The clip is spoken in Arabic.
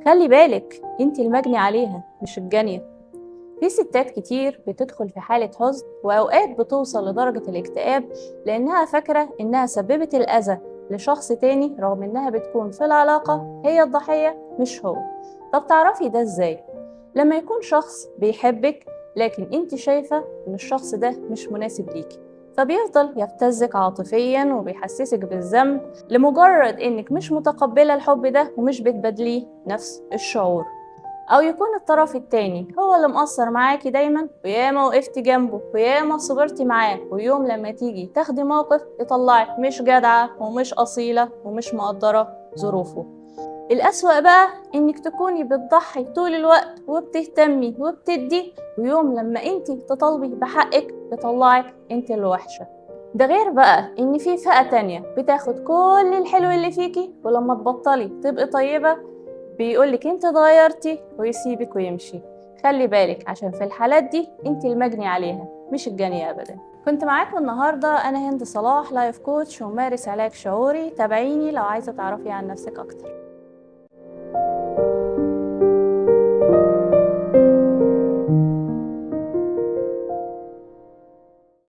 خلي بالك انت المجني عليها مش الجانية. في ستات كتير بتدخل في حالة حزن وأوقات بتوصل لدرجة الاكتئاب لأنها فاكرة إنها سببت الأذى لشخص تاني رغم إنها بتكون في العلاقة هي الضحية مش هو. طب تعرفي ده إزاي؟ لما يكون شخص بيحبك لكن انت شايفة إن الشخص ده مش مناسب ليكي، فبيفضل يبتزك عاطفيا وبيحسسك بالذنب لمجرد إنك مش متقبلة الحب ده ومش بتبادليه نفس الشعور. أو يكون الطرف التاني هو اللي مقصر معاكي دايما وياما وقفتي جنبه وياما صبرتي معاه، ويوم لما تيجي تاخدي موقف يطلعك مش جدعة ومش أصيلة ومش مقدرة ظروفه. الأسوأ بقى إنك تكوني بتضحي طول الوقت وبتهتمي وبتدي، ويوم لما انتي تطالبي بحقك يطلعك انتي الوحشة. ده غير بقى إن في فئة تانية بتاخد كل الحلو اللي فيكي ولما تبطلي تبقي طيبة بيقولك انت اتغيرتي ويسيبك ويمشي. خلي بالك عشان في الحالات دي انت المجني عليها مش الجانية ابدا. كنت معاكم النهاردة انا هند صلاح، لايف كوتش وممارس علاج شعوري. تابعيني لو عايزة تعرفي عن نفسك اكتر.